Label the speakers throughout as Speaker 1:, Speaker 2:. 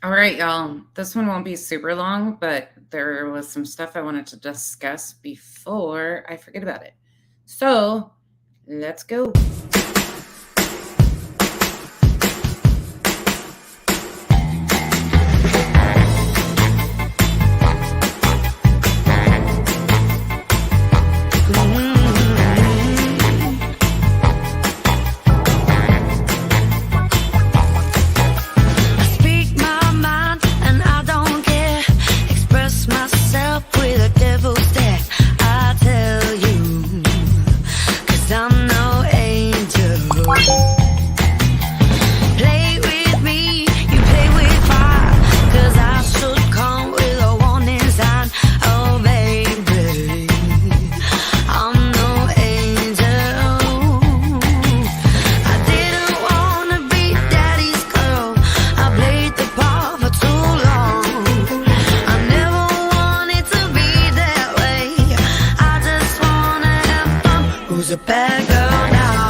Speaker 1: All right, y'all. This one won't be super long, but there was some stuff I wanted to discuss before I forget about it. So let's go.
Speaker 2: Speak my mind and I don't care. Express myself with a devil's stare. I tell you, 'cause I'm no angel. Play with me, you play with fire. 'Cause I should come with a warning sign. Oh baby, I'm no angel. I didn't wanna be daddy's girl. I played the part for too long. I never wanted to be that way. I just wanna have fun. Who's a bad girl now?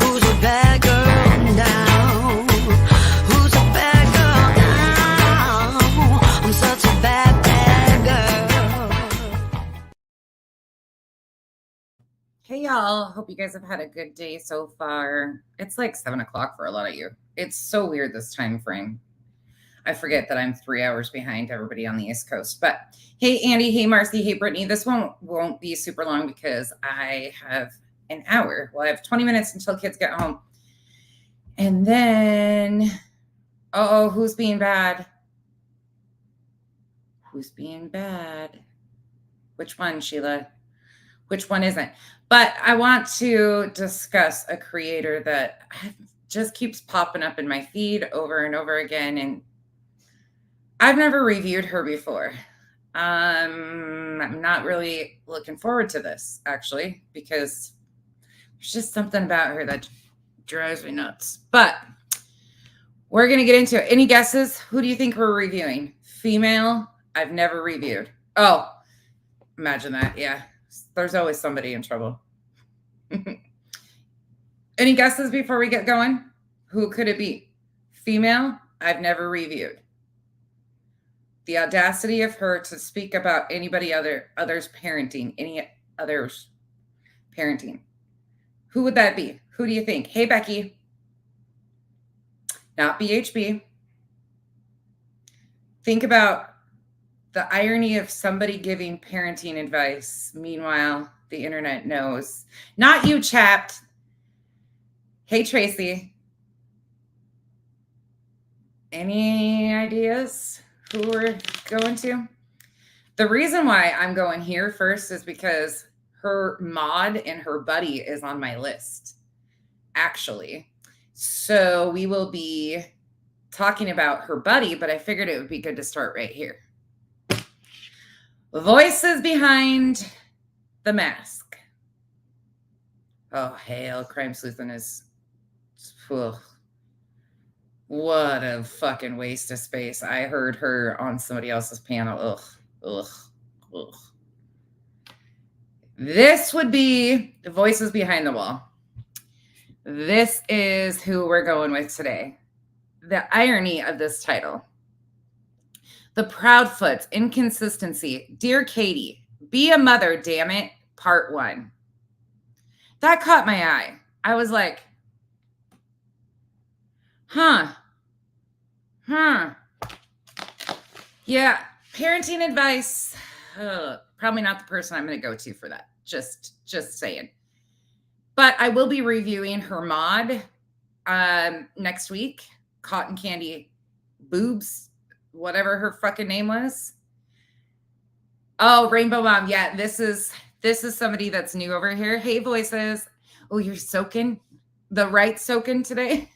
Speaker 2: Who's a bad girl now? Who's a bad girl now? I'm such a bad, bad girl.
Speaker 1: Hey, y'all. Hope you guys have had a good day so far. It's like 7 o'clock for a lot of you. It's so weird this time frame. I forget that I'm 3 hours behind everybody on the East Coast. But hey, Andy. Hey, Marcy. Hey, Brittany. This one won't be super long because I have an hour. Well, I have 20 minutes until kids get home. And then, oh, who's being bad? Who's being bad? Which one, Sheila? Which one isn't? But I want to discuss a creator that just keeps popping up in my feed over and over again. And I've never reviewed her before. I'm not really looking forward to this, actually, because there's just something about her that drives me nuts. But we're going to get into it. Any guesses? Who do you think we're reviewing? Female? I've never reviewed. Oh, imagine that. Yeah. There's always somebody in trouble. Any guesses before we get going? Who could it be? Female? I've never reviewed. The audacity of her to speak about others parenting, any others parenting. Who would that be? Who do you think? Hey, Becky. Not BHB. Think about the irony of somebody giving parenting advice. Meanwhile, the internet knows. Not you, Chapped. Hey, Tracy. Any ideas who we're going to? The reason why I'm going here first is because her mod and her buddy is on my list, actually. So we will be talking about her buddy, but I figured it would be good to start right here. Voices behind the mask. Oh, hell, Crime Sleuthin' is... Ugh. What a fucking waste of space. I heard her on somebody else's panel. Ugh, ugh, ugh. This would be the Voices Behind the Wall. This is who we're going with today. The irony of this title. The Proudfoots, Inconsistency. Dear Katie, be a mother, damn it. Part 1. That caught my eye. I was like, huh. Yeah, parenting advice. Probably not the person I'm going to go to for that. Just saying. But I will be reviewing her mod next week. Cotton Candy Boobs, whatever her fucking name was. Oh, Rainbow Mom. Yeah, this is somebody that's new over here. Hey, Voices. Oh, you're soaking the right soaking today.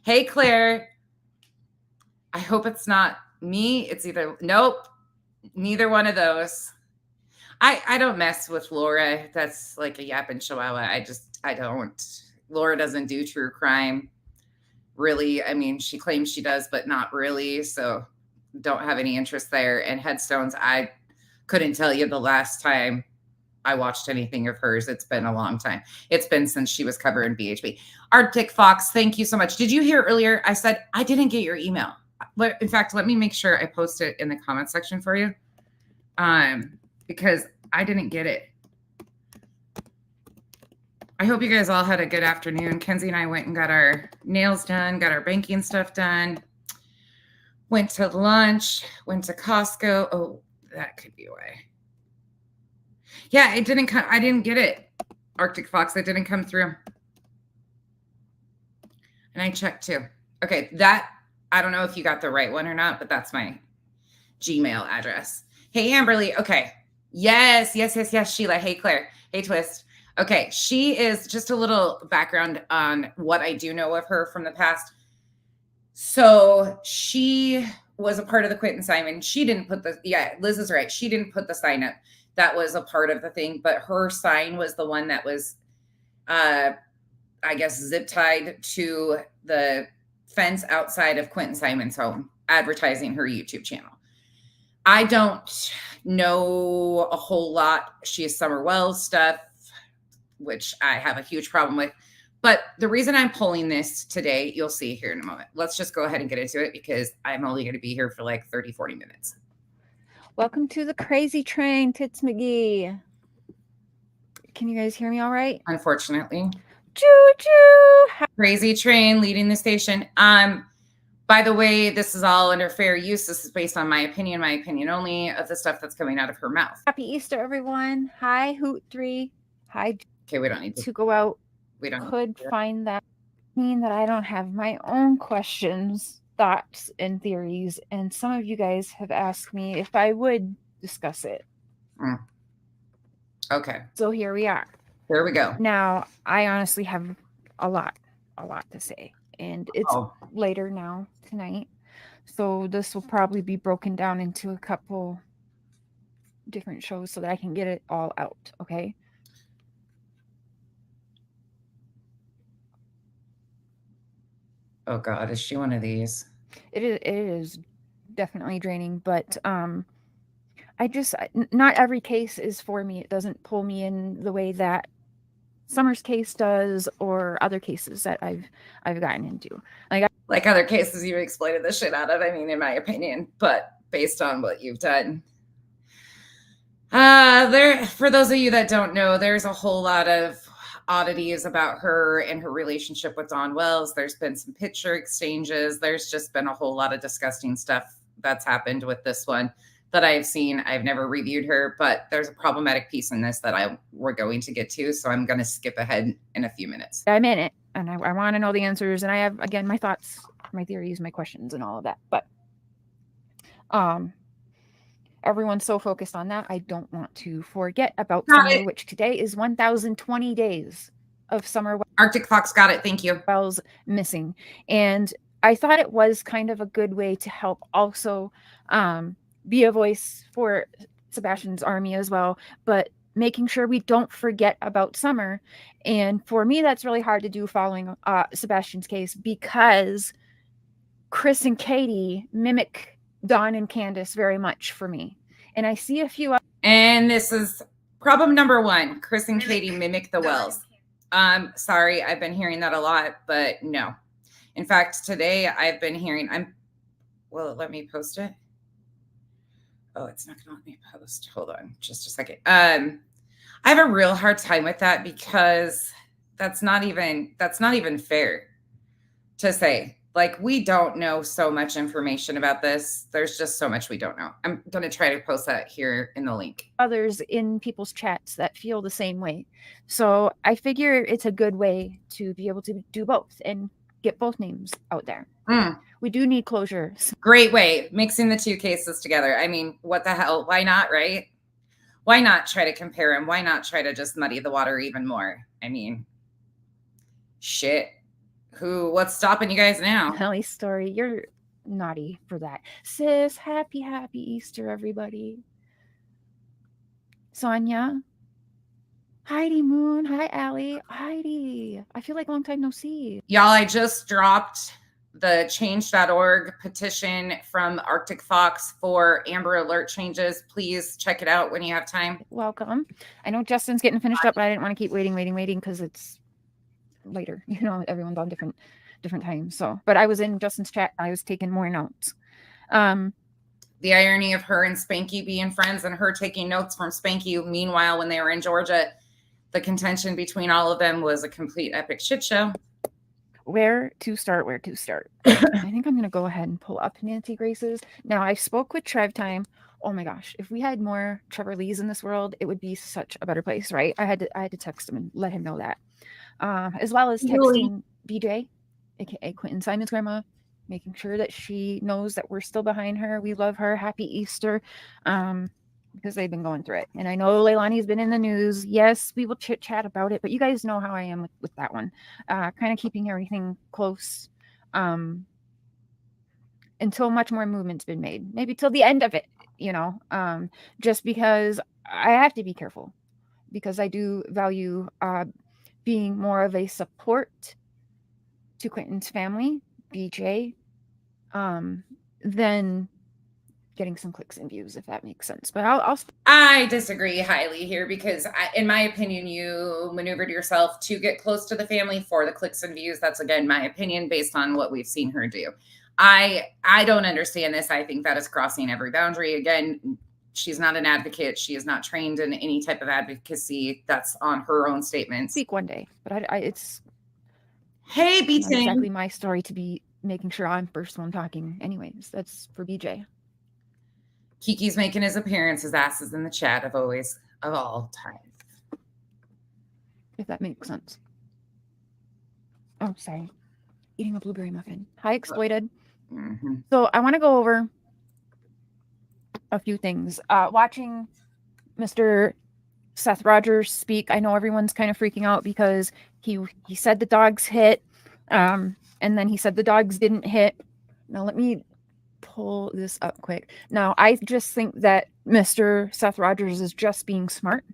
Speaker 1: Hey, Claire. I hope it's not me. It's either nope, neither one of those. I don't mess with Laura. That's like a yapping chihuahua. I don't. Laura doesn't do true crime. Really. I mean, she claims she does, but not really. So don't have any interest there. And headstones, I couldn't tell you the last time I watched anything of hers. It's been a long time. It's been since she was covering BHB. Arctic Fox, thank you so much. Did you hear earlier? I said I didn't get your email. In fact, let me make sure I post it in the comment section for you, because I didn't get it. I hope you guys all had a good afternoon. Kenzie and I went and got our nails done, got our banking stuff done, went to lunch, went to Costco. Oh, that could be why. Yeah, it didn't come. I didn't get it. Arctic Fox, it didn't come through. And I checked too. Okay, that, I don't know if you got the right one or not, but that's my Gmail address. Hey, Amberly. Okay. Yes, Sheila. Hey, Claire. Hey, Twist. Okay, she is, just a little background on what I do know of her from the past. So she was a part of the Quentin Simon. She didn't put Liz is right. She didn't put the sign up. That was a part of the thing, but her sign was the one that was, I guess, zip tied to the fence outside of Quentin Simon's home, advertising her YouTube channel. I don't know a whole lot. She is Summer Wells stuff, which I have a huge problem with. But the reason I'm pulling this today, you'll see here in a moment. Let's just go ahead and get into it because I'm only going to be here for like 30, 40 minutes.
Speaker 3: Welcome to the crazy train, Tits McGee. Can you guys hear me all right?
Speaker 1: Unfortunately.
Speaker 3: Choo-choo!
Speaker 1: Crazy train leading the station. By the way, this is all under fair use. This is based on my opinion only, of the stuff that's coming out of her mouth.
Speaker 3: Happy Easter, everyone. Hi, Hoot3. Hi.
Speaker 1: Okay, we don't need
Speaker 3: to go out.
Speaker 1: We don't
Speaker 3: could find that mean that I don't have my own questions, thoughts, and theories, and some of you guys have asked me if I would discuss it.
Speaker 1: Okay.
Speaker 3: So here we are.
Speaker 1: There we go.
Speaker 3: Now, I honestly have a lot to say, and it's later now tonight, so this will probably be broken down into a couple different shows so that I can get it all out, okay?
Speaker 1: Oh God, is she one of these?
Speaker 3: It is definitely draining, but not every case is for me. It doesn't pull me in the way that Summer's case does, or other cases that I've gotten into.
Speaker 1: Like other cases you've exploited the shit out of, I mean, in my opinion, but based on what you've done. For those of you that don't know, there's a whole lot of oddities about her and her relationship with Dawn Wells. There's been some picture exchanges. There's just been a whole lot of disgusting stuff that's happened with this one that I've seen. I've never reviewed her, but there's a problematic piece in this that we're going to get to. So I'm going to skip ahead in a few minutes.
Speaker 3: I'm in it and I want to know the answers. And I have, again, my thoughts, my theories, my questions, and all of that. But everyone's so focused on that, I don't want to forget about summer, which today is 1,020 days of Summer.
Speaker 1: Arctic Fox got it. Thank you.
Speaker 3: Wells missing. And I thought it was kind of a good way to help also be a voice for Sebastian's army as well, but making sure we don't forget about Summer. And for me, that's really hard to do following Sebastian's case, because Chris and Katie mimic Dawn and Candace very much for me. And I see a few.
Speaker 1: And this is problem number one. Chris and Katie mimic the Wells. Sorry, I've been hearing that a lot, but no. In fact, today I've been hearing, will it let me post it? Oh, it's not going to let me post. Hold on just a second. I have a real hard time with that because that's not even fair to say. Like, we don't know so much information about this. There's just so much we don't know. I'm going to try to post that here in the link.
Speaker 3: Others in people's chats that feel the same way. So I figure it's a good way to be able to do both and get both names out there. We do need closure.
Speaker 1: Great way. Mixing the two cases together. I mean, what the hell? Why not, right? Why not try to compare them? Why not try to just muddy the water even more? I mean, shit. What's stopping you guys now?
Speaker 3: Kelly Story, you're naughty for that. Sis, happy Easter, everybody. Sonia. Heidi Moon. Hi, Allie. Heidi. I feel like a long time no see.
Speaker 1: Y'all, I just dropped the change.org petition from Arctic Fox for Amber Alert changes. Please check it out when you have time.
Speaker 3: Welcome. I know Justin's getting finished up, but I didn't want to keep waiting because it's later. Everyone's on different times. So, but I was in Justin's chat. I was taking more notes.
Speaker 1: The irony of her and Spanky being friends and her taking notes from Spanky. Meanwhile, when they were in Georgia, the contention between all of them was a complete epic shit show.
Speaker 3: Where to start? I think I'm going to go ahead and pull up Nancy Grace's. Now, I spoke with Trev Time. Oh my gosh, if we had more Trevor Lees in this world, it would be such a better place, right? I had to text him and let him know that. As well as texting BJ, aka Quentin Simon's grandma, making sure that she knows that we're still behind her. We love her. Happy Easter. Because they've been going through it. And I know Leilani's been in the news. Yes, we will chit chat about it, but you guys know how I am with that one. Kind of keeping everything close until much more movement's been made. Maybe till the end of it, just because I have to be careful, because I do value being more of a support to Quentin's family, BJ, than getting some clicks and views, if that makes sense. But
Speaker 1: I disagree highly here, because in my opinion, you maneuvered yourself to get close to the family for the clicks and views. That's, again, my opinion based on what we've seen her do. I don't understand this. I think that is crossing every boundary. Again, she's not an advocate. She is not trained in any type of advocacy. That's on her own statements.
Speaker 3: Speak one day, but it's
Speaker 1: hey, BJ.
Speaker 3: Not exactly my story to be making sure I'm first one talking. Anyways, that's for BJ.
Speaker 1: Kiki's making his appearance. His ass is in the chat of all time.
Speaker 3: If that makes sense. Oh, sorry. Eating a blueberry muffin. Hi, Exploited.
Speaker 1: Mm-hmm.
Speaker 3: So I want to go over a few things. Watching Mr. Seth Rogers speak, I know everyone's kind of freaking out because he said the dogs hit, and then he said the dogs didn't hit. Now let me pull this up quick. Now, I just think that Mr. Seth Rogers is just being smart.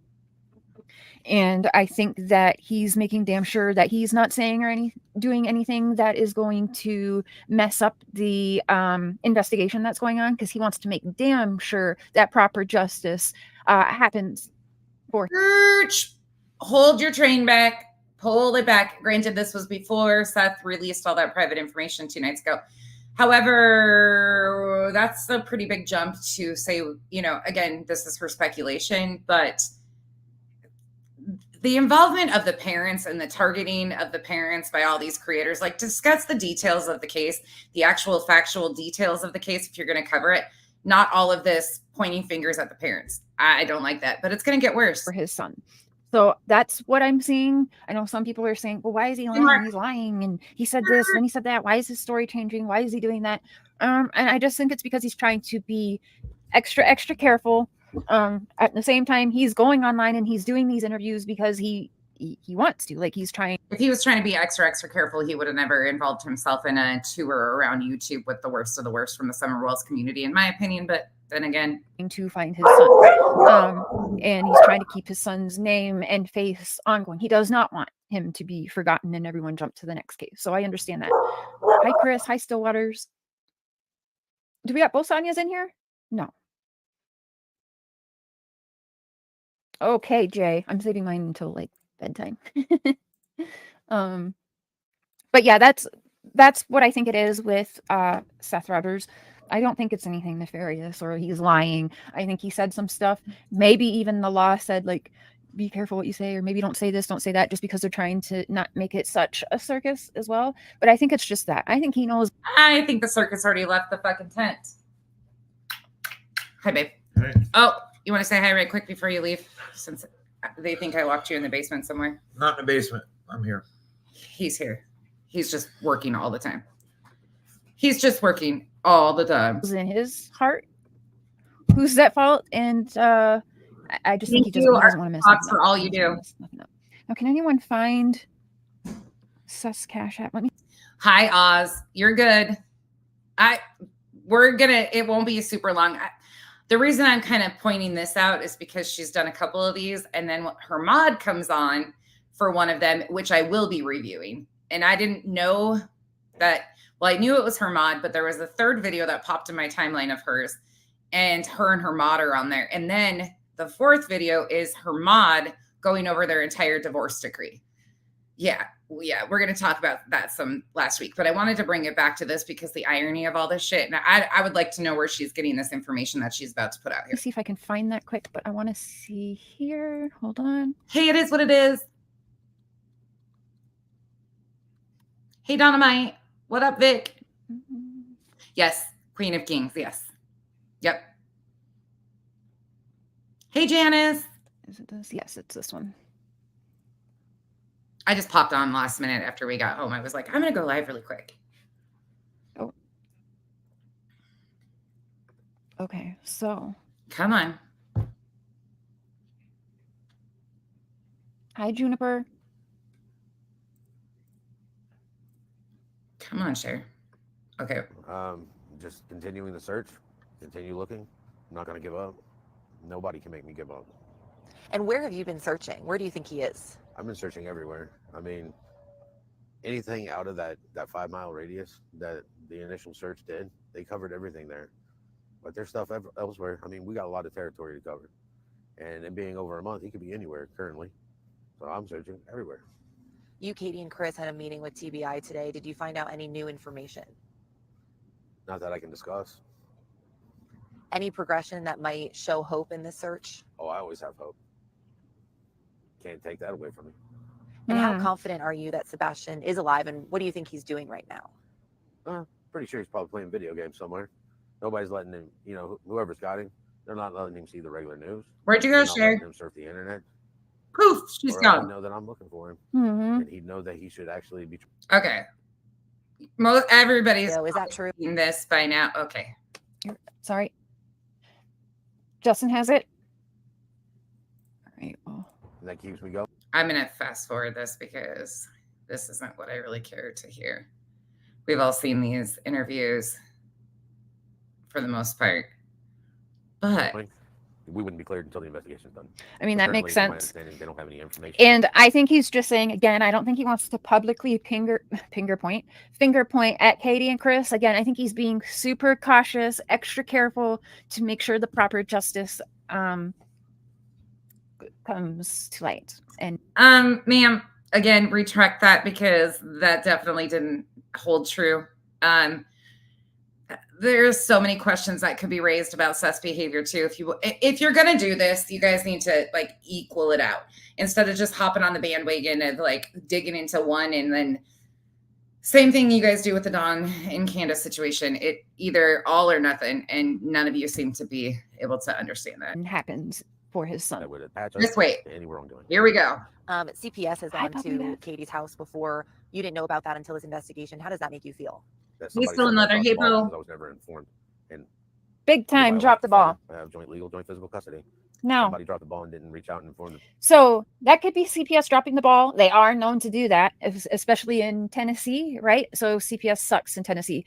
Speaker 3: And I think that he's making damn sure that he's not saying or doing anything that is going to mess up the investigation that's going on, because he wants to make damn sure that proper justice happens.
Speaker 1: Hold your train back. Pull it back. Granted, this was before Seth released all that private information 2 nights ago. However, that's a pretty big jump to say, again, this is her speculation, but the involvement of the parents and the targeting of the parents by all these creators, like, discuss the details of the case, the actual factual details of the case if you're going to cover it, not all of this pointing fingers at the parents. I don't like that, but it's going to get worse.
Speaker 3: For his son. So that's what I'm seeing. I know some people are saying, well, why is he lying? He's lying. And he said this, and he said that. Why is his story changing? Why is he doing that? And I just think it's because he's trying to be extra careful. At the same time, he's going online and he's doing these interviews because he wants to. Like, he's trying.
Speaker 1: If he was trying to be extra careful, he would have never involved himself in a tour around YouTube with the worst of the worst from the Summer Wells community, in my opinion. But then again,
Speaker 3: to find his son, and he's trying to keep his son's name and face ongoing. He does not want him to be forgotten and everyone jump to the next case. So I understand that. Hi, Chris. Hi, Stillwaters. Do we got both Sonias in here? No. Okay, Jay. I'm saving mine until like bedtime. But yeah, that's what I think it is with Seth Rogers. I don't think it's anything nefarious or he's lying. I think he said some stuff. Maybe even the law said, like, be careful what you say, or maybe don't say this, don't say that, just because they're trying to not make it such a circus as well. But I think it's just that. I think he knows.
Speaker 1: I think the circus already left the fucking tent. Hi, babe.
Speaker 4: Hey.
Speaker 1: Oh, you want to say hi right quick before you leave? Since they think I locked you in the basement somewhere.
Speaker 4: Not in the basement. I'm here.
Speaker 1: He's here. He's just working all the time. He's just working all the time.
Speaker 3: In his heart, who's at fault? And I just think he doesn't want to mess up.
Speaker 1: For all you do.
Speaker 3: Now, can anyone find Sus Cash App? Let me.
Speaker 1: Hi, Oz. You're good. It won't be super long. The reason I'm kind of pointing this out is because she's done a couple of these, and then her mod comes on for one of them, which I will be reviewing. And I didn't know that. Well, I knew it was her mod, but there was a third video that popped in my timeline of hers, and her mod are on there. And then the fourth video is her mod going over their entire divorce decree. Yeah, we're going to talk about that some last week, but I wanted to bring it back to this because the irony of all this shit, and I would like to know where she's getting this information that she's about to put out here.
Speaker 3: Let me see if I can find that quick, but I want to see here. Hold on.
Speaker 1: Hey, it is what it is. Hey, Dynamite. What up, Vic? Yes, Queen of Kings. Yes. Yep. Hey, Janice.
Speaker 3: Is it this? Yes, it's this one.
Speaker 1: I just popped on last minute after we got home. I was like, I'm going to go live really quick.
Speaker 3: Oh. Okay, so.
Speaker 1: Come on.
Speaker 3: Hi, Juniper.
Speaker 1: Come on, Cher. Okay.
Speaker 5: Just continuing the search, continue looking. I'm not going to give up. Nobody can make me give up.
Speaker 6: And where have you been searching? Where do you think he is?
Speaker 5: I've been searching everywhere. I mean, anything out of that 5-mile radius that the initial search did, they covered everything there. But there's stuff elsewhere. I mean, we got a lot of territory to cover. And it being over a month, he could be anywhere currently. So I'm searching everywhere.
Speaker 6: You, Katie, and Chris had a meeting with TBI today. Did you find out any new information?
Speaker 5: Not that I can discuss.
Speaker 6: Any progression that might show hope in this search?
Speaker 5: Oh, I always have hope. Can't take that away from me.
Speaker 6: And how confident are you that Sebastian is alive, and what do you think he's doing right now?
Speaker 5: Pretty sure he's probably playing video games somewhere. Nobody's letting him, whoever's got him, they're not letting him see the regular news.
Speaker 1: Where'd you go,
Speaker 5: They're not
Speaker 1: Cher?
Speaker 5: letting him surf the internet.
Speaker 1: Poof, she's
Speaker 5: Or
Speaker 1: gone.
Speaker 5: I know that I'm looking for him,
Speaker 3: Mm-hmm.
Speaker 5: and he'd know that he should actually be.
Speaker 1: Okay. Everybody's
Speaker 6: So is that true?
Speaker 1: in this by now. Okay.
Speaker 3: Sorry. Justin has it. All right. Well.
Speaker 5: And that keeps me going.
Speaker 1: I'm going to fast forward this because this isn't what I really care to hear. We've all seen these interviews for the most part. But
Speaker 5: we wouldn't be cleared until the investigation's done.
Speaker 3: I mean, that makes sense.
Speaker 5: They don't have any information.
Speaker 3: And I think he's just saying, again, I don't think he wants to publicly finger point at Katie and Chris. Again, I think he's being super cautious, extra careful to make sure the proper justice comes to light. And
Speaker 1: ma'am, again, retract that because that definitely didn't hold true. There's so many questions that could be raised about Seth's behavior too. If you're gonna do this, you guys need to equal it out instead of just hopping on the bandwagon and digging into one, and then same thing you guys do with the Dawn and Candace situation. It either all or nothing, and none of you seem to be able to understand that.
Speaker 3: happens for his son.
Speaker 5: That would attach us
Speaker 1: Just wait.
Speaker 5: to any wrongdoing.
Speaker 1: Here we go.
Speaker 6: CPS has
Speaker 3: Hi,
Speaker 6: gone
Speaker 3: Puppy
Speaker 6: to
Speaker 3: Dad.
Speaker 6: Katie's house before. You didn't know about that until his investigation. How does that make you feel?
Speaker 5: That
Speaker 1: He's
Speaker 5: somebody
Speaker 1: still
Speaker 5: said
Speaker 1: another
Speaker 5: I dropped the ball
Speaker 1: hippo.
Speaker 5: because I was never informed. And
Speaker 3: Big time, drop the ball.
Speaker 5: I have joint physical custody.
Speaker 3: No.
Speaker 5: Somebody dropped the ball and didn't reach out and inform them.
Speaker 3: So that could be CPS dropping the ball. They are known to do that, especially in Tennessee, right? So CPS sucks in Tennessee.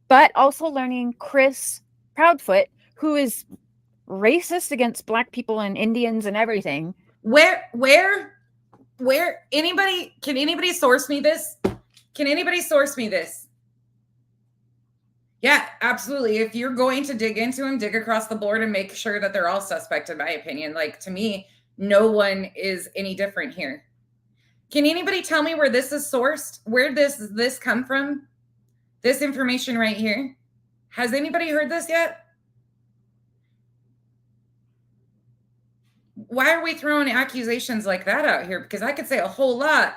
Speaker 3: But also learning Chris Proudfoot, who is racist against Black people and Indians and everything.
Speaker 1: Where can anybody source me this? Can anybody source me this? Yeah, absolutely. If you're going to dig into them, dig across the board and make sure that they're all suspect, in my opinion. To me, no one is any different here. Can anybody tell me where this is sourced? Where does this come from? This information right here? Has anybody heard this yet? Why are we throwing accusations like that out here? Because I could say a whole lot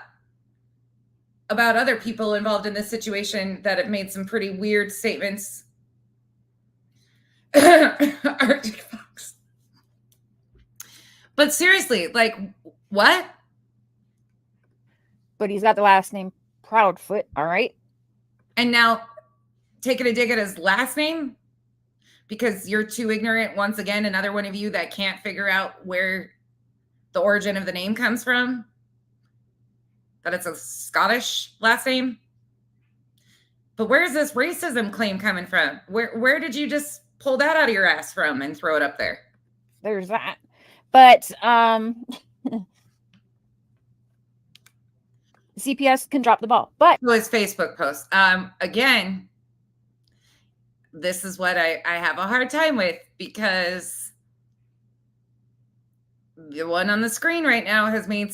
Speaker 1: about other people involved in this situation that have made some pretty weird statements. Arctic Fox. But seriously, what?
Speaker 3: But he's got the last name Proudfoot, all right?
Speaker 1: And now taking a dig at his last name because you're too ignorant. Once again, another one of you that can't figure out where the origin of the name comes from. That it's a Scottish last name. But where's this racism claim coming from? Where did you just pull that out of your ass from and throw it up there?
Speaker 3: There's that. But CPS can drop the ball. But
Speaker 1: His Facebook post. Again, this is what I have a hard time with, because the one on the screen right now has made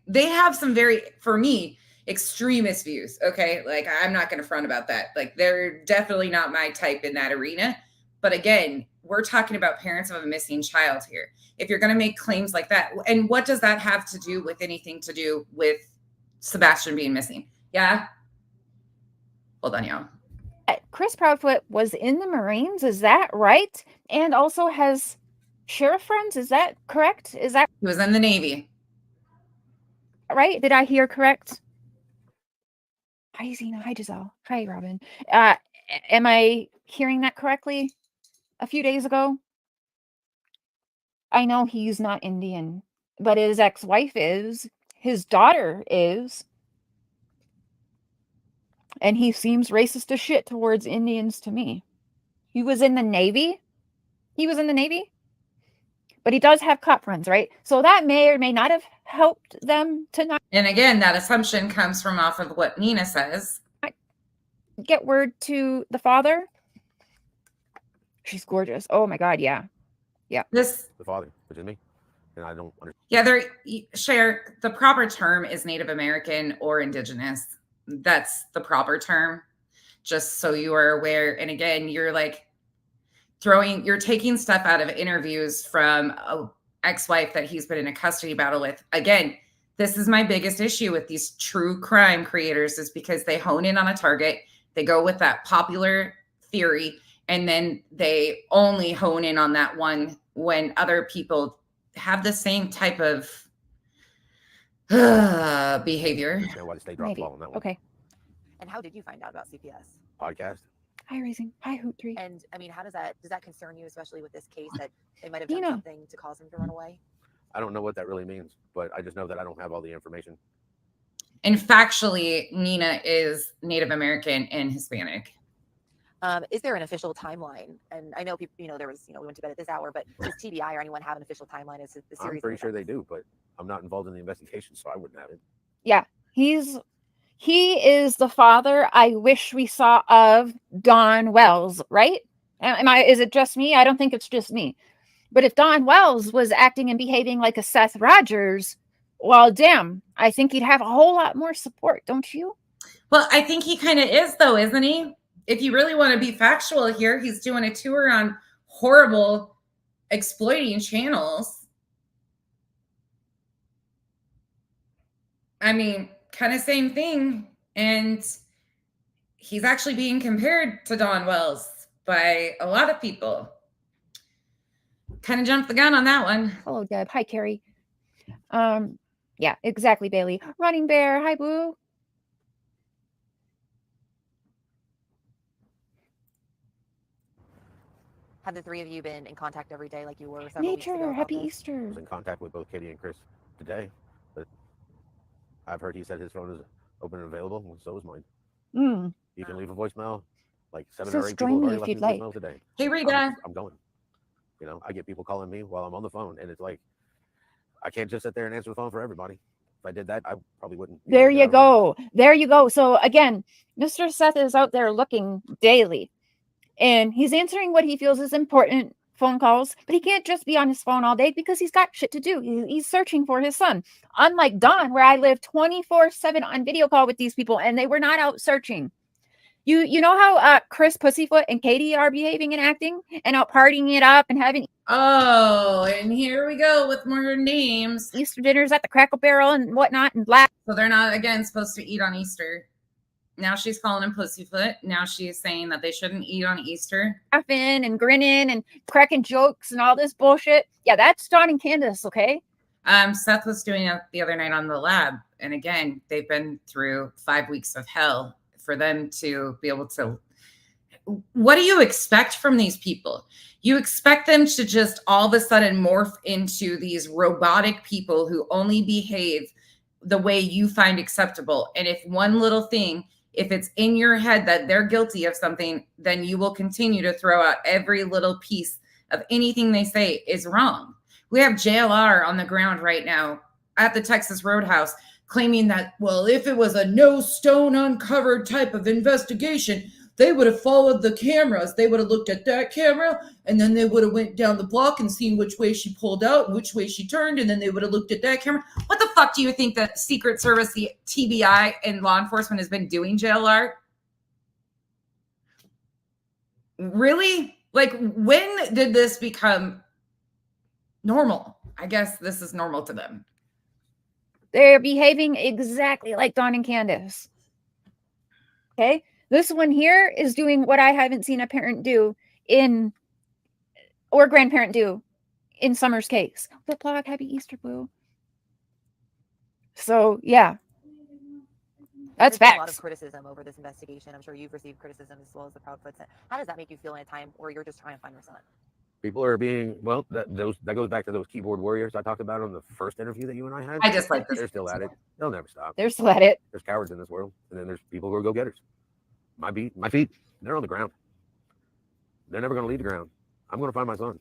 Speaker 1: they have some very, for me, extremist views. Okay. Like, I'm not going to front about that. Like, they're definitely not my type in that arena. But again, we're talking about parents of a missing child here. If you're going to make claims like that, and what does that have to do with anything to do with Sebastian being missing? Yeah. Hold on, y'all.
Speaker 3: Chris Proudfoot was in the Marines, is that right? And also has sheriff friends, is that correct? Is that
Speaker 1: He was in the Navy.
Speaker 3: right? Did I hear correct? Hi, Zena. Hi, Giselle. Hi, Robin. Am I hearing that correctly? A few days ago? I know he's not Indian, but his ex-wife is. His daughter is. And he seems racist as shit towards Indians to me. He was in the Navy. But he does have cop friends, right? So that may or may not have helped them to not
Speaker 1: And again, that assumption comes from off of what Nina says.
Speaker 3: get word to the father. She's gorgeous. Oh my God, yeah.
Speaker 1: The
Speaker 5: father, which is me, and I don't understand.
Speaker 1: Yeah, the proper term is Native American or Indigenous. That's the proper term, just so you are aware. And again, you're like you're taking stuff out of interviews from a ex-wife that he's been in a custody battle with. Again, this is my biggest issue with these true crime creators, is because they hone in on a target. They go with that popular theory, and then they only hone in on that one when other people have the same type of behavior.
Speaker 5: I understand why the state dropped the ball on that one.
Speaker 3: Okay.
Speaker 6: And how did you find out about CPS?
Speaker 5: Podcast.
Speaker 3: Hi, Raising. Hi, Hoot 3.
Speaker 6: And I mean, does that concern you, especially with this case, that they might have done
Speaker 3: Nina.
Speaker 6: something to cause him to run away?
Speaker 5: I don't know what that really means, but I just know that I don't have all the information.
Speaker 1: And factually, Nina is Native American and Hispanic.
Speaker 6: Is there an official timeline? And I know people, there was, we went to bed at this hour, but does TBI or anyone have an official timeline as to the series?
Speaker 5: I'm pretty sure they do, but I'm not involved in the investigation, so I wouldn't have it.
Speaker 3: Yeah, he is the father I wish we saw of Don Wells, right? Is it just me? I don't think it's just me. But if Don Wells was acting and behaving like a Seth Rogers, well, damn, I think he'd have a whole lot more support, don't you?
Speaker 1: Well, I think he kind of is, though, isn't he? If you really want to be factual here, he's doing a tour on horrible exploiting channels. I mean, kind of same thing. And he's actually being compared to Don Wells by a lot of people. Kind of jumped the gun on that one.
Speaker 3: Hello, Deb. Hi, Carrie. Yeah, exactly, Bailey. Running Bear. Hi, Boo.
Speaker 6: Have the three of you been in contact every day like you were several weeks ago
Speaker 3: Nature.
Speaker 6: about
Speaker 3: Happy
Speaker 6: this?
Speaker 3: Easter.
Speaker 5: I was in contact with both Katie and Chris today, but I've heard he said his phone is open and available, and so is mine. You can leave a voicemail. Like 7 or 8 people have already left me voicemails today.
Speaker 1: Hey, Rita.
Speaker 5: I'm going. I get people calling me while I'm on the phone, and it's like, I can't just sit there and answer the phone for everybody. If I did that, I probably wouldn't.
Speaker 3: There you go. There you go. So again, Mr. Seth is out there looking daily, and he's answering what he feels is important phone calls, but he can't just be on his phone all day because he's got shit to do. He's searching for his son. Unlike Don, where I live 24/7 on video call with these people, and they were not out searching. You know how Chris Pussyfoot and Katie are behaving and acting and out partying it up and having
Speaker 1: and here we go with more names.
Speaker 3: Easter dinners at the Crackle Barrel and whatnot and black.
Speaker 1: So they're not, again, supposed to eat on Easter. Now she's calling him Pussyfoot. Now she's saying that they shouldn't eat on Easter.
Speaker 3: Laughing and grinning and cracking jokes and all this bullshit. Yeah, that's Don and Candace, okay?
Speaker 1: Seth was doing it the other night on the lab. And again, they've been through 5 weeks of hell. For them to be able to, what do you expect from these people? You expect them to just all of a sudden morph into these robotic people who only behave the way you find acceptable. And if one little thing, if it's in your head that they're guilty of something, then you will continue to throw out every little piece of anything they say is wrong. We have JLR on the ground right now at the Texas Roadhouse, claiming that, well, if it was a no stone uncovered type of investigation,
Speaker 7: they would have followed the cameras. They would have looked at that camera, and then they would have went down the block and seen which way she pulled out and which way she turned, and then they would have looked at that camera.
Speaker 1: What the fuck do you think the Secret Service, the TBI, and law enforcement has been doing, JLR? Really? Like, when did this become normal? I guess this is normal to them.
Speaker 3: They're behaving exactly like Dawn and Candace. Okay? This one here is doing what I haven't seen a parent do or grandparent do in Summer's case. Flip blog, happy Easter, boo. So, yeah. That's
Speaker 6: There's been a lot of
Speaker 3: facts.
Speaker 6: criticism over this investigation. I'm sure you've received criticism as well as the Proudfoots. How does that make you feel in a time where you're just trying to find your son?
Speaker 5: People are being, well, that goes back to those keyboard warriors I talked about on the first interview that you and I had.
Speaker 1: I just like this.
Speaker 5: They're still at it. They'll never stop.
Speaker 3: They're still at it.
Speaker 5: There's cowards in this world, and then there's people who are go-getters. My feet, they're on the ground. They're never going to leave the ground. I'm going to find my son.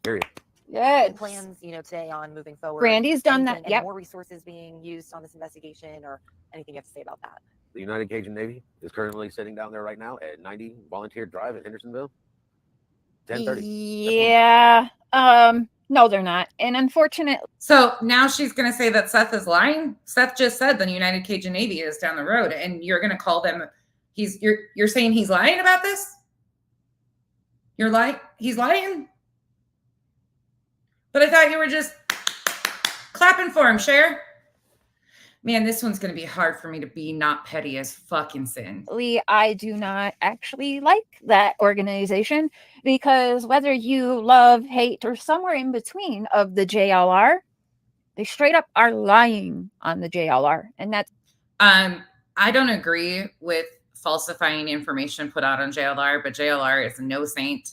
Speaker 5: Period.
Speaker 3: Yes.
Speaker 6: And plans, today on moving forward.
Speaker 3: Brandy's done that.
Speaker 6: Anything-
Speaker 3: Yep.
Speaker 6: and more resources being used on this investigation, or anything you have to say about that?
Speaker 5: The United Cajun Navy is currently sitting down there right now at 90 Volunteer Drive in Hendersonville. 10:30.
Speaker 3: Yeah. No, they're not. And unfortunately,
Speaker 1: So now she's going to say that Seth is lying. Seth just said the United Cajun Navy is down the road, and you're going to call them. You're saying he's lying about this? You're lying. He's lying. But I thought you were just clapping for him, Cher. Man, this one's going to be hard for me to be not petty as fucking sin.
Speaker 3: I do not actually like that organization, because whether you love, hate, or somewhere in between of the JLR, they straight up are lying on the JLR. And that's
Speaker 1: I don't agree with falsifying information put out on JLR, but JLR is no saint,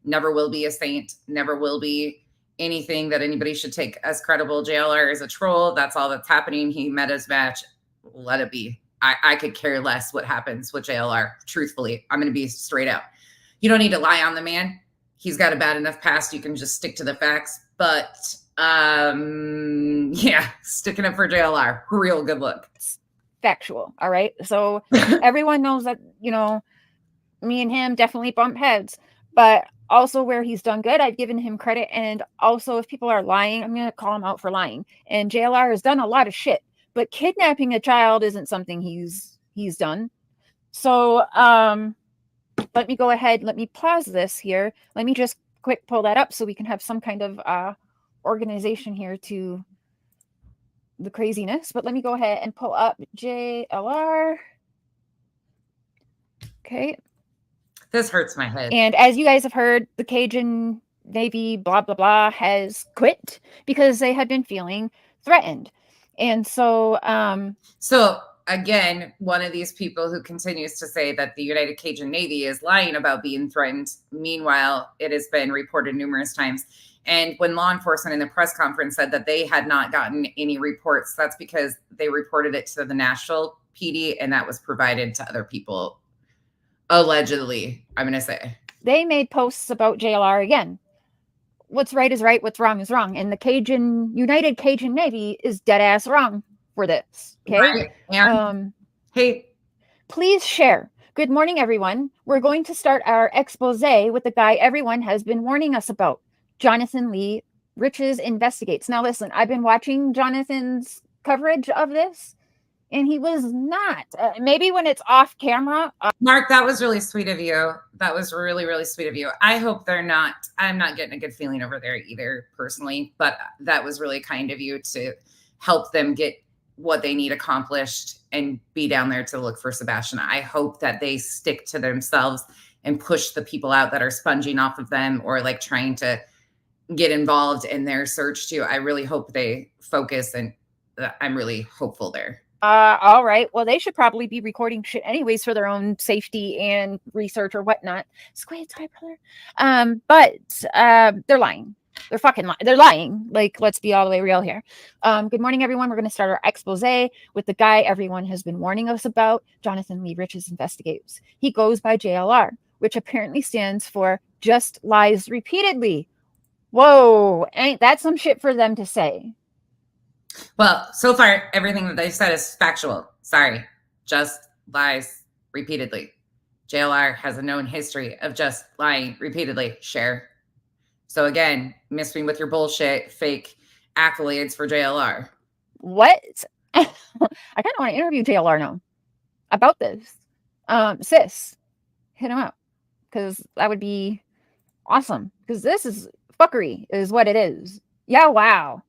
Speaker 1: never will be a saint, never will be anything that anybody should take as credible. JLR is a troll. That's all that's happening. He met his match. Let it be. I could care less what happens with JLR. Truthfully, I'm going to be straight out. You don't need to lie on the man. He's got a bad enough past. You can just stick to the facts. But yeah, sticking up for JLR, real good look.
Speaker 3: factual. All right. So everyone knows that, me and him definitely bump heads, but also where he's done good, I've given him credit. And also, if people are lying, I'm going to call him out for lying. And JLR has done a lot of shit, but kidnapping a child isn't something he's done. So let me go ahead. Let me pause this here. Let me just quick pull that up so we can have some kind of organization here to the craziness. But let me go ahead and pull up JLR. Okay.
Speaker 1: This hurts my head.
Speaker 3: And as you guys have heard, the Cajun Navy, blah, blah, blah, has quit because they had been feeling threatened. And so,
Speaker 1: So again, one of these people who continues to say that the United Cajun Navy is lying about being threatened. Meanwhile, it has been reported numerous times. And when law enforcement in the press conference said that they had not gotten any reports, that's because they reported it to the Nashville PD, and that was provided to other people. Allegedly, I'm going to say.
Speaker 3: they made posts about JLR again. What's right is right, what's wrong is wrong. And the United Cajun Navy is dead ass wrong for this. Okay.
Speaker 1: Right. And hey,
Speaker 3: please share. Good morning, everyone. We're going to start our expose with the guy everyone has been warning us about. Jonathan Lee Riches investigates. Now, listen, I've been watching Jonathan's coverage of this, and he was not. Maybe when it's off camera.
Speaker 1: Mark, that was really sweet of you. That was really, really sweet of you. I hope they're not. I'm not getting a good feeling over there either, personally, but that was really kind of you to help them get what they need accomplished and be down there to look for Sebastian. I hope that they stick to themselves and push the people out that are sponging off of them or like trying to get involved in their search too. I really hope they focus, and I'm really hopeful there.
Speaker 3: All right. Well, they should probably be recording shit anyways for their own safety and research or whatnot. Squid, hi, brother. But they're lying. They're fucking lying. They're lying. Like, let's be all the way real here. Good morning, everyone. We're going to start our expose with the guy everyone has been warning us about. Jonathan Lee Riches investigates. He goes by JLR, which apparently stands for Just Lies Repeatedly. Whoa, ain't that some shit for them to say?
Speaker 1: Well, so far, everything that they said is factual. Sorry. Just lies repeatedly. JLR has a known history of just lying repeatedly. Share. So again, miss me with your bullshit, fake accolades for JLR.
Speaker 3: What? I kind of want to interview JLR now about this. Sis, hit him up, because that would be awesome. Because this is fuckery, is what it is. Yeah, wow.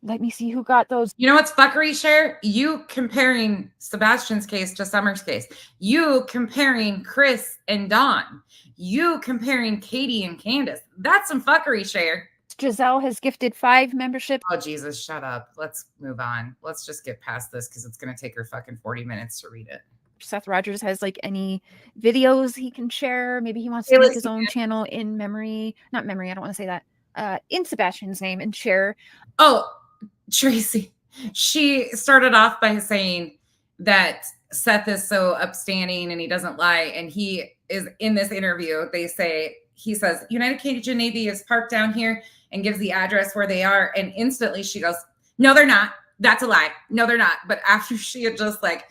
Speaker 3: Let me see who got those.
Speaker 1: You know what's fuckery, Cher? You comparing Sebastian's case to Summer's case. You comparing Chris and Dawn. You comparing Katie and Candace. That's some fuckery, Cher.
Speaker 3: Giselle has gifted 5 memberships.
Speaker 1: Oh, Jesus, shut up. Let's move on. Let's just get past this because it's going to take her fucking 40 minutes to read it.
Speaker 3: Seth Rogers has like any videos he can share. Maybe he wants to make his own channel in memory. Not memory, I don't want to say that. In Sebastian's name, and share.
Speaker 1: Oh, Tracy. She started off by saying that Seth is so upstanding and he doesn't lie. And he is in this interview. He says, United Cajun Navy is parked down here, and gives the address where they are. And instantly she goes, no, they're not. That's a lie. No, they're not. But after she had just like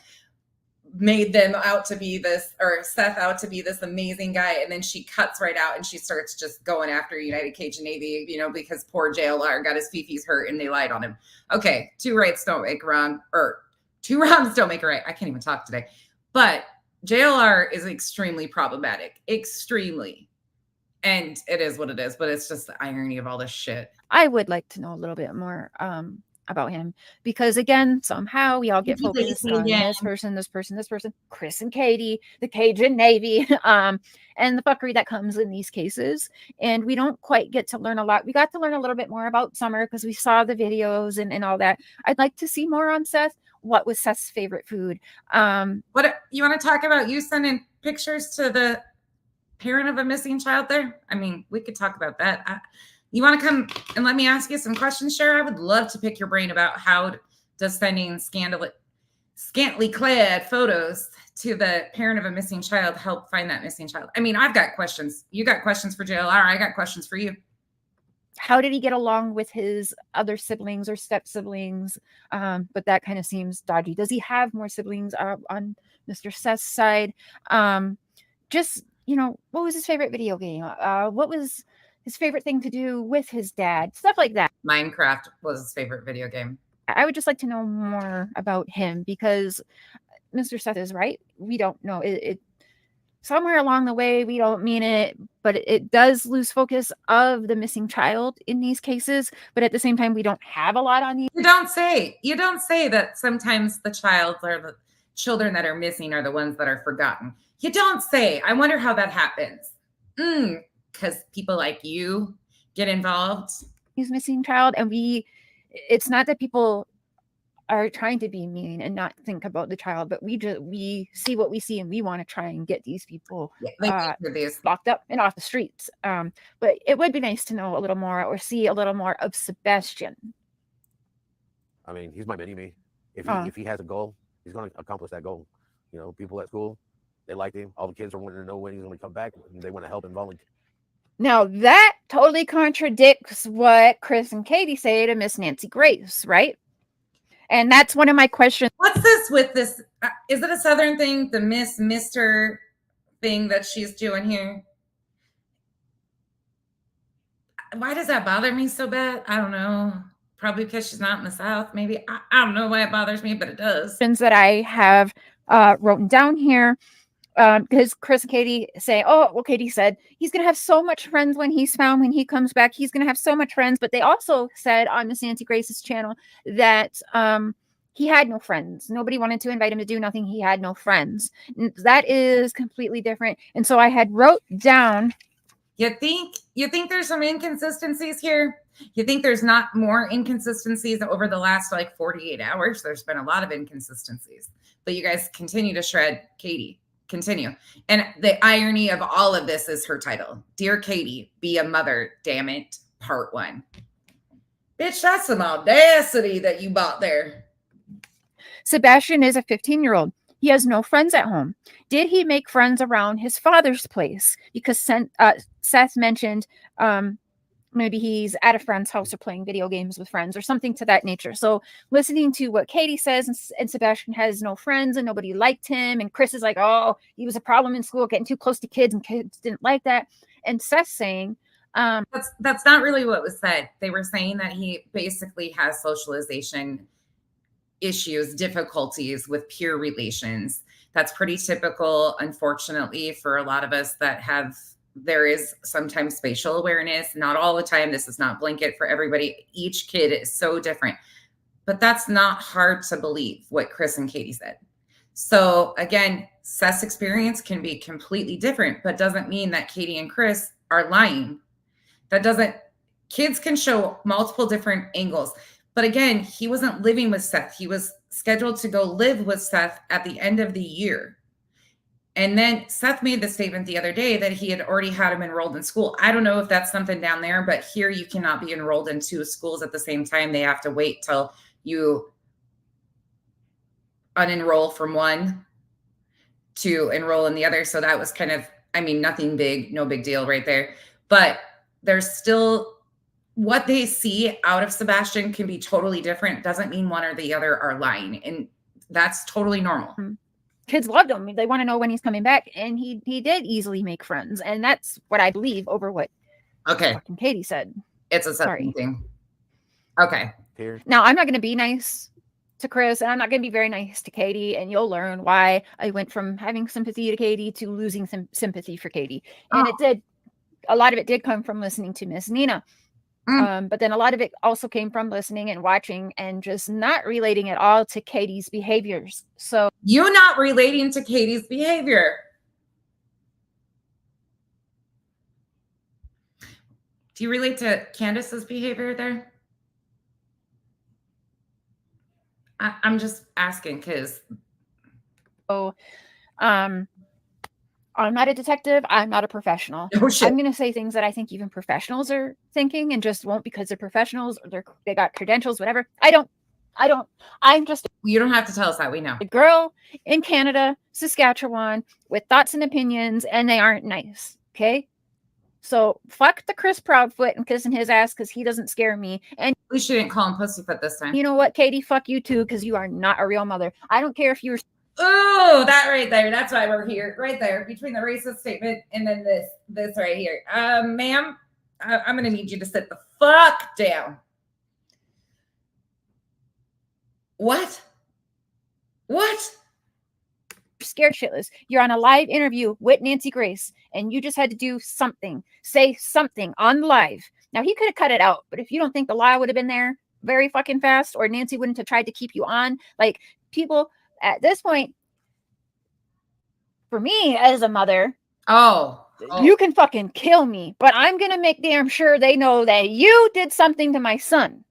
Speaker 1: made them out to be this, or Seth out to be this amazing guy, and then she cuts right out and she starts just going after United Cajun Navy, because poor JLR got his fifis hurt and they lied on him. Okay, 2 rights don't make a wrong, or 2 wrongs don't make a right. I can't even talk today. But JLR is extremely problematic. Extremely. And it is what it is, but it's just the irony of all this shit.
Speaker 3: I would like to know a little bit more about him, because again, somehow we all get focused on this person, Chris and Katie, the Cajun Navy, and the fuckery that comes in these cases. And we don't quite get to learn a lot. We got to learn a little bit more about Summer because we saw the videos and all that. I'd like to see more on Seth. What was Seth's favorite food?
Speaker 1: What you want to talk about? You sending pictures to the parent of a missing child there? I mean, we could talk about that. You want to come and let me ask you some questions, Cher? I would love to pick your brain about how does sending scantily clad photos to the parent of a missing child help find that missing child? I mean, I've got questions. You got questions for JLR. I got questions for you.
Speaker 3: How did he get along with his other siblings or step siblings? But that kind of seems dodgy. Does he have more siblings on Mr. Seth's side? What was his favorite video game? What was his favorite thing to do with his dad? Stuff like that.
Speaker 1: Minecraft was his favorite video game.
Speaker 3: I would just like to know more about him, because Mr. Seth is right. We don't know. It somewhere along the way, we don't mean it, but it does lose focus of the missing child in these cases. But at the same time, we don't have a lot on these.
Speaker 1: You don't say that sometimes the children that are missing are the ones that are forgotten. You don't say. I wonder how that happens. Because people like you get involved.
Speaker 3: He's missing child, and it's not that people are trying to be mean and not think about the child, but we see what we see, and we want to try and get these people locked up and off the streets. But it would be nice to know a little more, or see a little more of Sebastian.
Speaker 5: I mean, he's my mini-me. If he has a goal, he's going to accomplish that goal. People at school, they liked him. All the kids are wanting to know when he's going to come back, and they want to help him volunteer.
Speaker 3: Now, that totally contradicts what Chris and Katie say to Miss Nancy Grace, right? And that's one of my questions.
Speaker 1: What's this with this? Is it a Southern thing, the Mr. thing that she's doing here? Why does that bother me so bad? I don't know. Probably because she's not in the South, maybe. I don't know why it bothers me, but it does.
Speaker 3: That I have written down here. Because Chris and Katie say, Katie said he's going to have so much friends when he's found, when he comes back, he's going to have so much friends. But they also said on Miss Nancy Grace's channel that he had no friends. Nobody wanted to invite him to do nothing. He had no friends. That is completely different. And so I had wrote down.
Speaker 1: You think there's some inconsistencies here? You think there's not more inconsistencies over the last 48 hours? There's been a lot of inconsistencies. But you guys continue to shred Katie. Continue. And the irony of all of this is her title. Dear Katie, be a mother, damn it, part 1. Bitch, that's some audacity that you bought there.
Speaker 3: Sebastian is a 15-year-old. He has no friends at home. Did he make friends around his father's place? Because Seth mentioned maybe he's at a friend's house or playing video games with friends or something to that nature. So listening to what Katie says, and Sebastian has no friends and nobody liked him, and Chris is like, oh, he was a problem in school, getting too close to kids, and kids didn't like that. And Seth saying,
Speaker 1: that's not really what was said. They were saying that he basically has socialization issues, difficulties with peer relations. That's pretty typical, unfortunately, for a lot of us that have. There is sometimes spatial awareness, not all the time. This is not blanket for everybody. Each kid is so different, but that's not hard to believe what Chris and Katie said. So again, Seth's experience can be completely different, but doesn't mean that Katie and Chris are lying. That doesn't, kids can show multiple different angles. But again, he wasn't living with Seth. He was scheduled to go live with Seth at the end of the year. And then Seth made the statement the other day that he had already had him enrolled in school. I don't know if that's something down there, but here you cannot be enrolled in 2 schools at the same time. They have to wait till you unenroll from one to enroll in the other. So that was kind of, I mean, nothing big, no big deal right there. But there's still, what they see out of Sebastian can be totally different. Doesn't mean one or the other are lying. And that's totally normal.
Speaker 3: Kids loved him. They want to know when he's coming back. And he did easily make friends. And that's what I believe over what fucking Katie said.
Speaker 1: It's a Sorry. Thing. Okay.
Speaker 5: Here.
Speaker 3: Now, I'm not going to be nice to Chris, and I'm not going to be very nice to Katie, and you'll learn why I went from having sympathy to Katie to losing some sympathy for Katie. And a lot of it did come from listening to Miss Nina. But then a lot of it also came from listening and watching and just not relating at all to Katie's behaviors. So
Speaker 1: you not relating to Katie's behavior. Do you relate to Candace's behavior there? I'm just asking because.
Speaker 3: I'm not a detective. I'm not a professional.
Speaker 1: Oh, shit.
Speaker 3: I'm going to say things that I think even professionals are thinking and just won't because they're professionals or they got credentials, whatever. I'm just.
Speaker 1: You don't have to tell us that. We know.
Speaker 3: A girl in Canada, Saskatchewan, with thoughts and opinions, and they aren't nice. Okay. So fuck the Chris Proudfoot and kissing his ass because he doesn't scare me. And
Speaker 1: we shouldn't call him Pussyfoot this time.
Speaker 3: You know what, Katie? Fuck you too, because you are not a real mother. I don't care if you're.
Speaker 1: Oh, that right there. That's why we're here. Right there. Between the racist statement and then this right here. Ma'am, I'm going to need you to sit the fuck down. What?
Speaker 3: Scared shitless. You're on a live interview with Nancy Grace, and you just had to do something. Say something on live. Now, he could have cut it out, but if you don't think the law would have been there very fucking fast, or Nancy wouldn't have tried to keep you on, like, people at this point, for me as a mother, you can fucking kill me, but I'm gonna make damn sure they know that you did something to my son.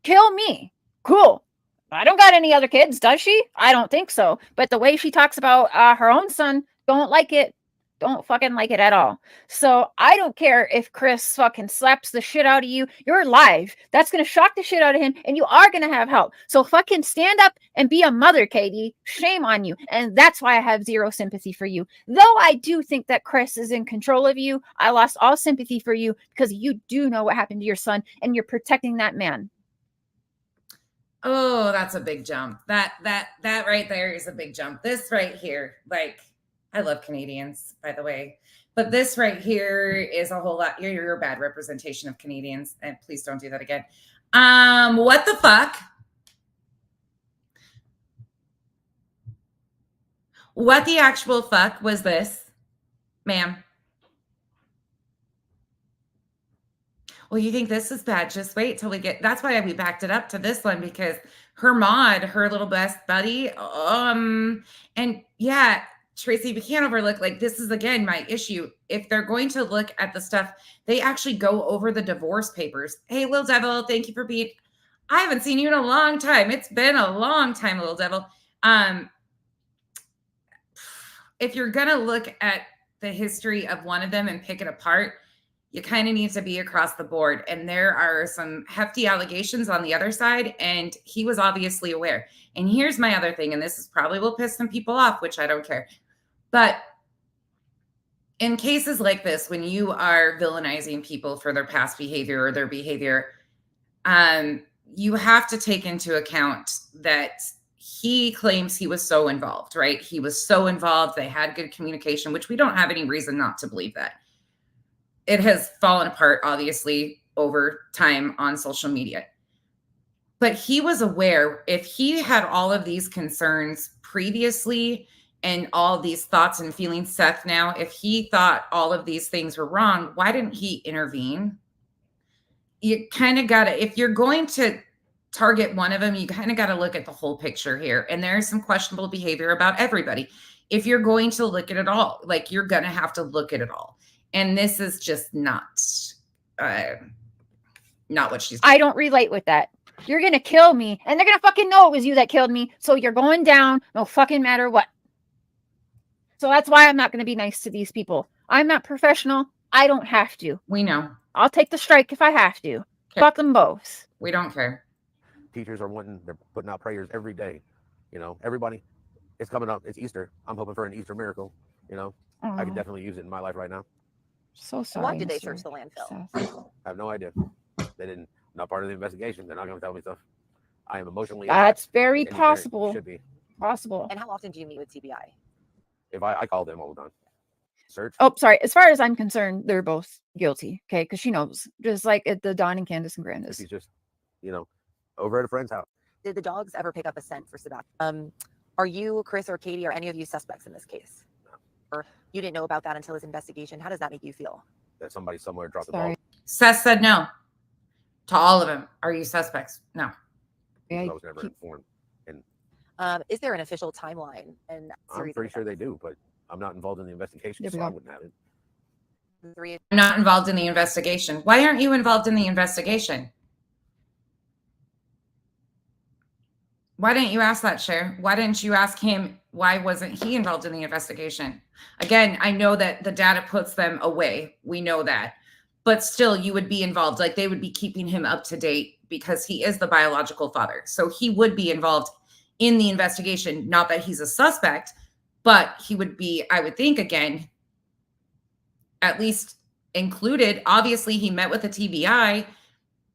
Speaker 3: Kill me. Cool. I don't got any other kids, does she? I don't think so. But the way she talks about her own son, don't like it. Don't fucking like it at all. So I don't care if Chris fucking slaps the shit out of you. You're live. That's going to shock the shit out of him, and you are going to have help. So fucking stand up and be a mother, Katie. Shame on you. And that's why I have zero sympathy for you. Though I do think that Chris is in control of you, I lost all sympathy for you because you do know what happened to your son, and you're protecting that man.
Speaker 1: Oh, that's a big jump. That right there is a big jump. This right here, like, I love Canadians, by the way, but this right here is a whole lot. You're a bad representation of Canadians, and please don't do that again. What the fuck? What the actual fuck was this, ma'am? Well, you think this is bad? Just wait till we get. That's why we backed it up to this one, because her mod, her little best buddy, and yeah. Tracy, we can't overlook, like, this is, again, my issue. If they're going to look at the stuff, they actually go over the divorce papers. Hey, Little Devil, thank you for being, I haven't seen you in a long time. It's been a long time, Little Devil. If you're going to look at the history of one of them and pick it apart, you kind of need to be across the board. And there are some hefty allegations on the other side, and he was obviously aware. And here's my other thing, and this is probably will piss some people off, which I don't care. But in cases like this, when you are villainizing people for their past behavior or their behavior, you have to take into account that he claims he was so involved, right? He was so involved. They had good communication, which we don't have any reason not to believe that. It has fallen apart, obviously, over time on social media. But he was aware, if he had all of these concerns previously and all these thoughts and feelings, Seth, now, if he thought all of these things were wrong, why didn't he intervene? You kind of got to, if you're going to target one of them, you kind of got to look at the whole picture here. And there's some questionable behavior about everybody. If you're going to look at it all, like, you're going to have to look at it all. And this is just not what she's doing.
Speaker 3: I don't relate with that. You're going to kill me, and they're going to fucking know it was you that killed me. So you're going down no fucking matter what. So that's why I'm not going to be nice to these people. I'm not professional. I don't have to.
Speaker 1: We know.
Speaker 3: I'll take the strike if I have to.
Speaker 1: Okay.
Speaker 3: Fuck them both.
Speaker 1: We don't care.
Speaker 5: Teachers are they're putting out prayers every day. You know, everybody, it's coming up. It's Easter. I'm hoping for an Easter miracle. You know, I could definitely use it in my life right now.
Speaker 3: So sorry.
Speaker 6: Why did they
Speaker 3: Mr.
Speaker 6: search the landfill?
Speaker 3: Seth.
Speaker 5: I have no idea. They didn't, not part of the investigation. They're not going to tell me stuff. I am emotionally.
Speaker 3: That's
Speaker 5: attached,
Speaker 3: very
Speaker 5: as any parent
Speaker 3: possible.
Speaker 5: should be.
Speaker 3: Possible.
Speaker 6: And how often do you meet with TBI?
Speaker 5: If I call them all the time. Search.
Speaker 3: Oh, sorry. As far as I'm concerned, they're both guilty. Okay, because she knows, just like at the Dawn and Candace and Grandis.
Speaker 5: She's just, you know, over at a friend's house.
Speaker 6: Did the dogs ever pick up a scent for Sebastian? Are you, Chris, or Katie, or any of you suspects in this case? Or you didn't know about that until his investigation? How does that make you feel?
Speaker 5: That somebody somewhere dropped the
Speaker 3: Sorry.
Speaker 5: ball.
Speaker 1: Seth said no to all of them. Are you suspects? No.
Speaker 3: Yeah,
Speaker 5: I was never
Speaker 3: keep-
Speaker 5: informed.
Speaker 6: Is there an official timeline? And
Speaker 5: I'm pretty sure they do, but I'm not involved in the investigation,
Speaker 3: There we
Speaker 5: so I
Speaker 3: go.
Speaker 5: wouldn't have it.
Speaker 6: Three.
Speaker 1: I'm not involved in the investigation. Why aren't you involved in the investigation? Why didn't you ask that, Cher? Why didn't you ask him why wasn't he involved in the investigation? Again, I know that the data puts them away. We know that. But still, you would be involved. Like, they would be keeping him up to date because he is the biological father. So he would be involved in the investigation. Not that he's a suspect, but he would be, I would think, again, at least included. Obviously, he met with the TBI.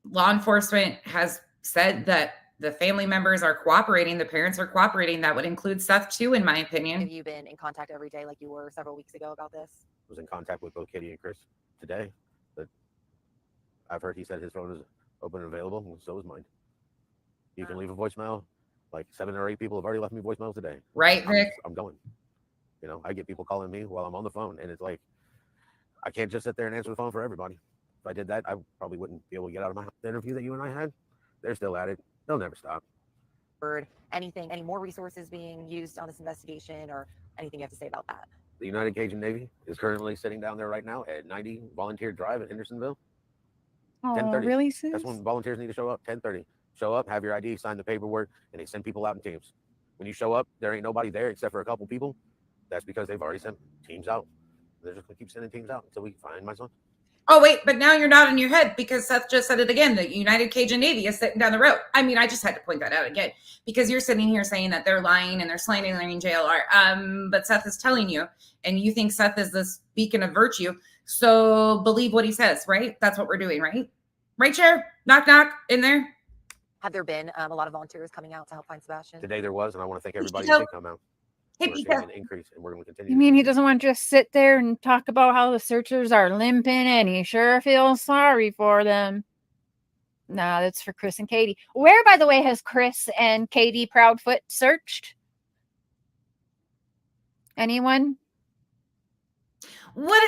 Speaker 1: Law enforcement has said that the family members are cooperating. The parents are cooperating. That would include Seth too, in my opinion.
Speaker 6: Have you been in contact every day like you were several weeks ago about this?
Speaker 5: I was in contact with both Katie and Chris today, but I've heard he said his phone is open and available, and so is mine. You can leave a voicemail. Like 7 or 8 people have already left me voicemails today.
Speaker 1: Right, Rick?
Speaker 5: I'm going. You know, I get people calling me while I'm on the phone, and it's like, I can't just sit there and answer the phone for everybody. If I did that, I probably wouldn't be able to get out of my house. The interview that you and I had, they're still at it. They'll never stop.
Speaker 6: Heard anything, any more resources being used on this investigation, or anything you have to say about that?
Speaker 5: The United Cajun Navy is currently sitting down there right now at 90 Volunteer Drive at Hendersonville.
Speaker 3: Oh,
Speaker 5: 10:30.
Speaker 3: really, sis?
Speaker 5: That's when volunteers need to show up. 10:30. Show up, have your ID, sign the paperwork, and they send people out in teams. When you show up, there ain't nobody there except for a couple people. That's because they've already sent teams out. They're just gonna keep sending teams out until we find my son.
Speaker 1: Oh, wait, but now you're nodding your head because Seth just said it again. The United Cajun Navy is sitting down the road. I mean, I just had to point that out again because you're sitting here saying that they're lying and they're slandering JLR. But Seth is telling you, and you think Seth is this beacon of virtue. So believe what he says, right? That's what we're doing, right? Right, Chair? Knock, knock, in there.
Speaker 6: Have there been a lot of volunteers coming out to help find Sebastian?
Speaker 5: Today there was, and I want to thank everybody
Speaker 1: Pico.
Speaker 5: who did come out.
Speaker 1: Hey,
Speaker 5: We're seeing
Speaker 1: Pico.
Speaker 5: an increase, and we're going to continue.
Speaker 3: You mean he doesn't want to just sit there and talk about how the searchers are limping and he sure feels sorry for them? No, that's for Chris and Katie. Where, by the way, has Chris and Katie Proudfoot searched? Anyone?
Speaker 1: What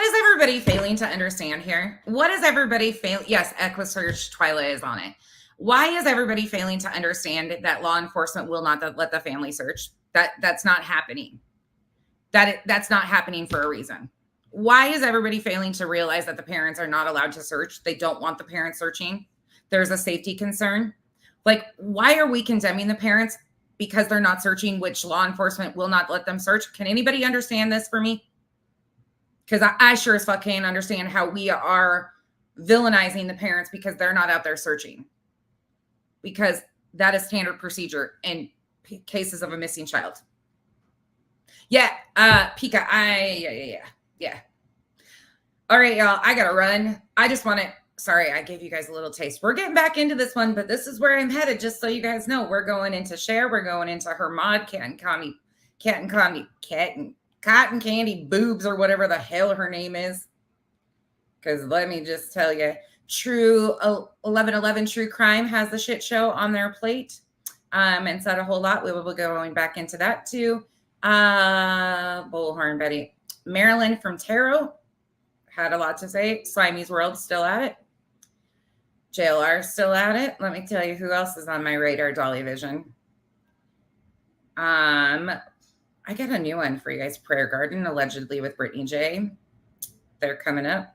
Speaker 1: is everybody failing to understand here? What is everybody failing? Yes, Equisearch Twyla is on it. Why is everybody failing to understand that law enforcement will not let the family search? That's not happening. That's not happening for a reason. Why is everybody failing to realize that the parents are not allowed to search? They don't want the parents searching. There's a safety concern. Like, why are we condemning the parents because they're not searching, which law enforcement will not let them search? Can anybody understand this for me? Because I sure as fuck can't understand how we are villainizing the parents because they're not out there searching. Because that is standard procedure in cases of a missing child. Yeah, Pika, yeah. All right, y'all, I gotta run. I just want to, sorry, I gave you guys a little taste. We're getting back into this one, but this is where I'm headed, just so you guys know. We're going into Cher, we're going into her mod, cotton candy boobs, or whatever the hell her name is. Because let me just tell you, True 1111 True Crime has the shit show on their plate. And said a whole lot. We will be going back into that too. Bullhorn Betty. Marilyn from Tarot had a lot to say. Slimey's World still at it. JLR still at it. Let me tell you who else is on my radar, Dolly Vision. I got a new one for you guys. Prayer Garden, allegedly with Brittany J. They're coming up.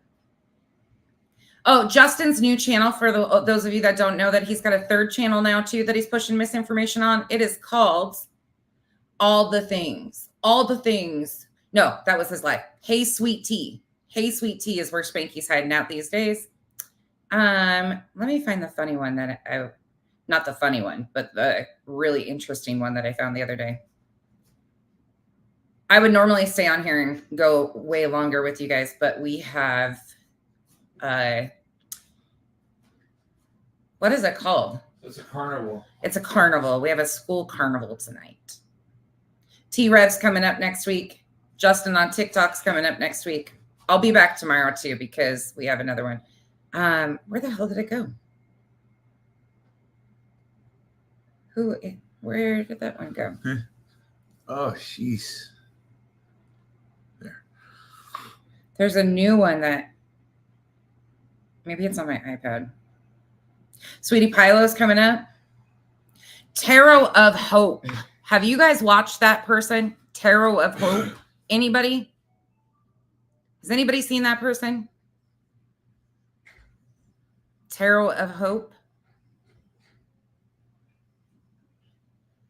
Speaker 1: Oh, Justin's new channel, for those of you that don't know, that he's got a third channel now too that he's pushing misinformation on. It is called All the Things. All the Things. No, that was his life. Hey Sweet Tea. Hey Sweet Tea is where Spanky's hiding out these days. Let me find the funny one that not the funny one, but the really interesting one that I found the other day. I would normally stay on here and go way longer with you guys, but we have what is it called?
Speaker 4: It's a carnival.
Speaker 1: It's a carnival. We have a school carnival tonight. T-Rev's coming up next week. Justin on TikTok's coming up next week. I'll be back tomorrow too, because we have another one. Where the hell did it go? Where did that one go?
Speaker 4: Oh, jeez.
Speaker 1: There's a new one that maybe it's on my iPad. Sweetie Pilo's coming up. Tarot of Hope. Have you guys watched that person? Tarot of Hope. Anybody? Has anybody seen that person? Tarot of Hope.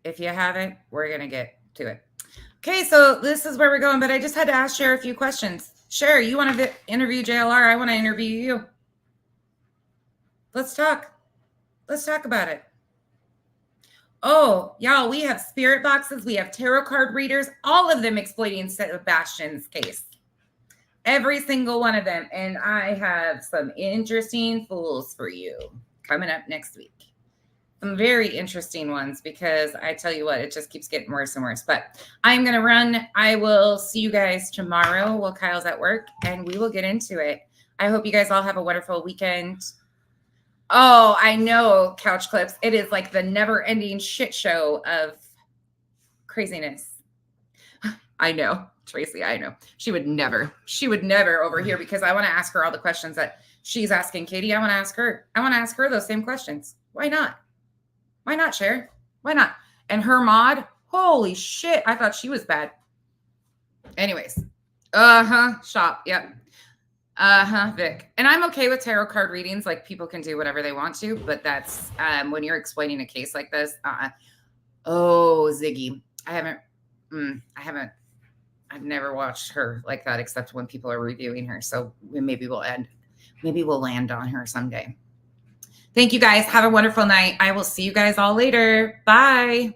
Speaker 1: If you haven't, we're going to get to it. Okay, so this is where we're going, but I just had to ask Cher a few questions. Cher, you want to interview JLR? I want to interview you. Let's talk. Let's talk about it. Oh, y'all, we have spirit boxes. We have tarot card readers, all of them exploiting Sebastian's case. Every single one of them. And I have some interesting fools for you coming up next week. Some very interesting ones, because I tell you what, it just keeps getting worse and worse. But I'm going to run. I will see you guys tomorrow while Kyle's at work, and we will get into it. I hope you guys all have a wonderful weekend. Oh, I know, Couch Clips. It is like the never-ending shit show of craziness. I know, Tracy, I know. She would never over here, because I want to ask her all the questions that she's asking Katie. I want to ask her those same questions. Why not? Why not, Cher? Why not? And her mod, holy shit, I thought she was bad. Anyways, shop, yep. Vic. And I'm okay with tarot card readings. Like, people can do whatever they want to, but that's when you're explaining a case like this. Oh, Ziggy. I've never watched her like that, except when people are reviewing her. So maybe we'll land on her someday. Thank you guys. Have a wonderful night. I will see you guys all later. Bye.